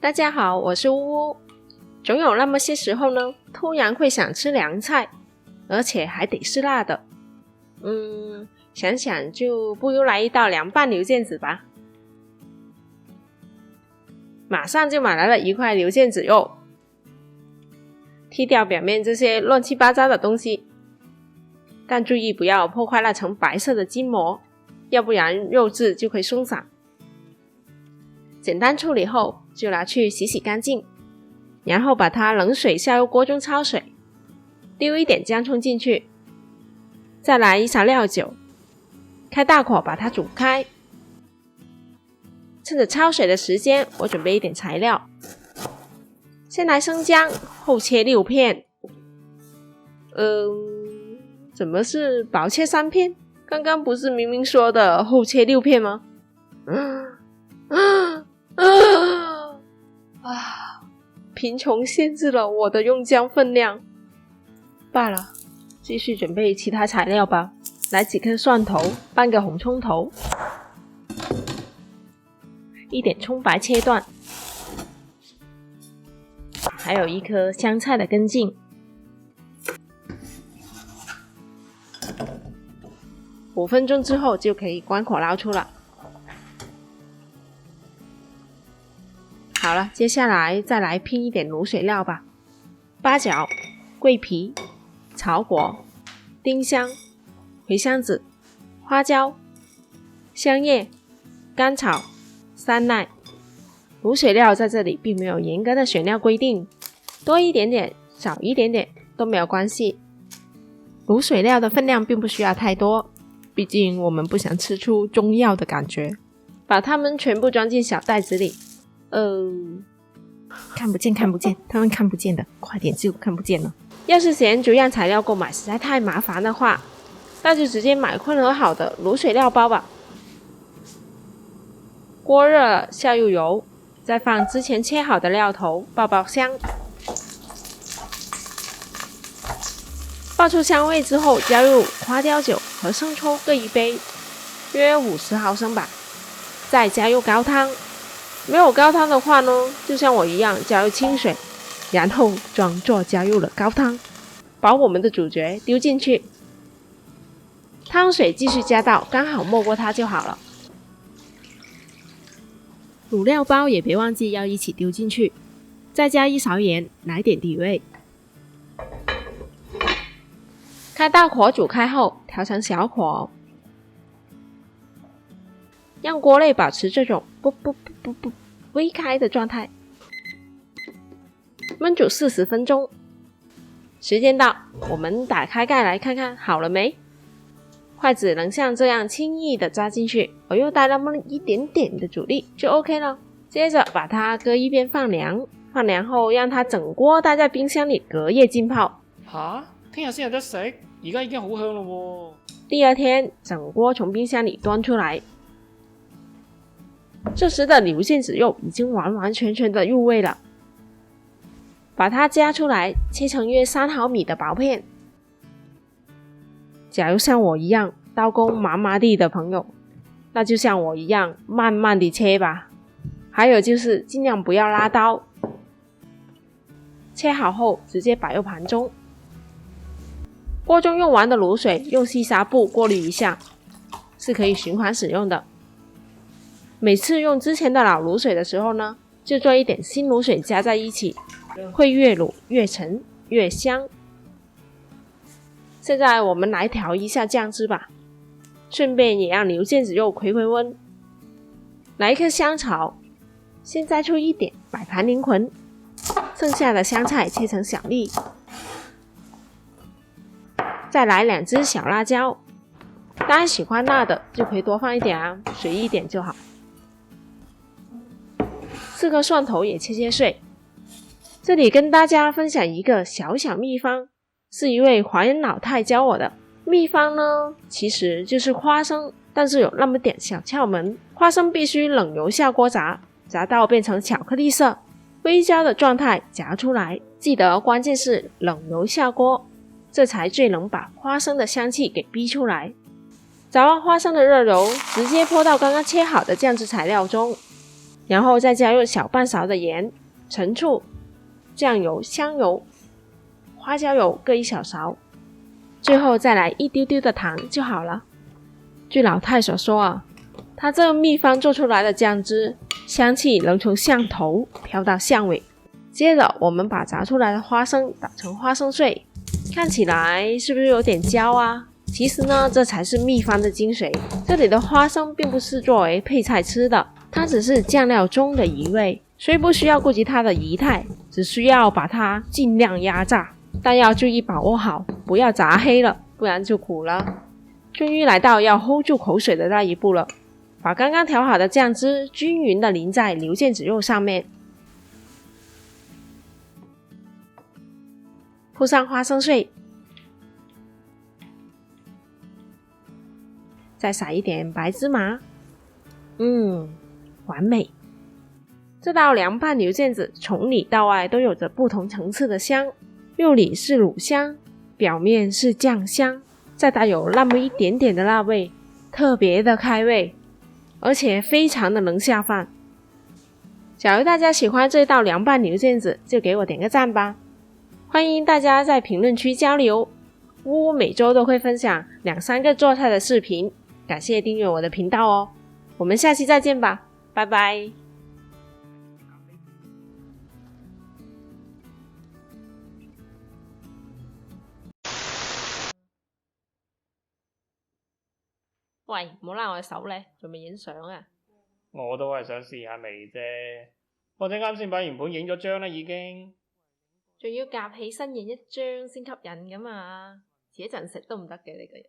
大家好，我是呜呜。总有那么些时候呢，突然会想吃凉菜，而且还得是辣的。想想就不如来一道凉拌牛腱子吧。马上就买来了一块牛腱子肉，剔掉表面这些乱七八糟的东西，但注意不要破坏那层白色的筋膜，要不然肉质就会松散。简单处理后就拿去洗干净，然后把它冷水下入锅中焯水，丢一点姜葱进去，再来一勺料酒，开大火把它煮开。趁着焯水的时间，我准备一点材料，先来生姜，后切6片。怎么是薄切3片？刚刚不是明明说的后切6片吗？贫穷限制了我的用姜分量。罢了，继续准备其他材料吧。来几颗蒜头，半个红葱头，一点葱白切断，还有一颗香菜的根茎。5分钟之后就可以关火捞出了。好了，接下来再来拼一点卤水料吧。八角、桂皮、草果、丁香、茴香籽、花椒、香叶、甘草、山奈。卤水料在这里并没有严格的选料规定，多一点点少一点点都没有关系。卤水料的分量并不需要太多，毕竟我们不想吃出中药的感觉。把它们全部装进小袋子里。看不见，他们看不见的，快点就看不见了。要是嫌逐样材料购买实在太麻烦的话，那就直接买混合好的卤水料包吧。锅热了，下入油，再放之前切好的料头，爆香。爆出香味之后，加入花雕酒和生抽各1杯，约50毫升吧。再加入高汤。没有高汤的话呢，就像我一样加入清水，然后装作加入了高汤，把我们的主角丢进去，汤水继续加到刚好没过它就好了。卤料包也别忘记要一起丢进去，再加1勺盐，来点底味。开大火煮开后，调成小火，让锅内保持这种不微开的状态，焖煮40分钟。时间到，我们打开盖来看看好了没。筷子能像这样轻易的扎进去，而又带那么一点点的阻力，就 OK 了。接着把它搁一边放凉，放凉后让它整锅待在冰箱里隔夜浸泡。聽日先有得食，而家已經好香咯喎。第二天整锅從冰箱里端出來，這時的牛腱子肉已經完完全全的入味了。把它夾出來，切成約3毫米的薄片。假如像我一樣刀工麻麻地的朋友，那就像我一樣慢慢地切吧。還有就是盡量不要拉刀。切好後直接擺入盤中。鍋中用完的滷水用細紗布過濾一下，是可以循環使用的。每次用之前的老滷水的時候呢，就做一點新滷水加在一起，會越滷越沉越香。現在我們來調一下醬汁吧，順便也讓牛腱子肉回溫。來一顆香草，先摘出一點擺盤靈魂，剩下的香菜切成小粒。再來2隻小辣椒，當然喜歡辣的就可以多放一點啊，隨意一點就好。4顆蒜頭也切碎。這裡跟大家分享一個小秘方，是一位華人老太教我的。秘方呢，其實就是花生，但是有那麼點小竅門。花生必須冷油下鍋炸，炸到變成巧克力色，微焦的狀態夾出來。記得關鍵是冷油下鍋，這才最能把花生的香氣給逼出來。炸完花生的熱油直接潑到剛剛切好的醬汁材料中，然后再加入小半勺的盐、陈醋、酱油、香油、花椒油各1小勺，最后再来一丢丢的糖就好了。据老太所说啊，她这个秘方做出来的酱汁，香气能从巷头飘到巷尾。接着我们把炸出来的花生打成花生碎，看起来是不是有点焦啊？其实呢，这才是秘方的精髓。这里的花生并不是作为配菜吃的，它只是酱料中的一味，虽不需要顾及它的仪态，只需要把它尽量压榨，但要注意把握好，不要炸黑了，不然就苦了。终于来到要 hold 住口水的那一步了，把刚刚调好的酱汁均匀的淋在牛腱子肉上面，铺上花生碎，再撒一点白芝麻，完美。这道凉拌牛腱子从里到外都有着不同层次的香，肉里是卤香，表面是酱香，再带有那么一点点的辣味，特别的开胃，而且非常的能下饭。假如大家喜欢这道凉拌牛腱子，就给我点个赞吧。欢迎大家在评论区交流，呜每周都会分享2-3个做菜的视频，感谢订阅我的频道哦。我们下期再见吧，拜拜。喂，唔好拉我隻手咧，仲未影相啊？我都係想試下味啫。或者啱先擺完盤影咗張啦已經。仲要夾起身影一張先吸引㗎嘛，遲一陣食都唔得嘅你個人。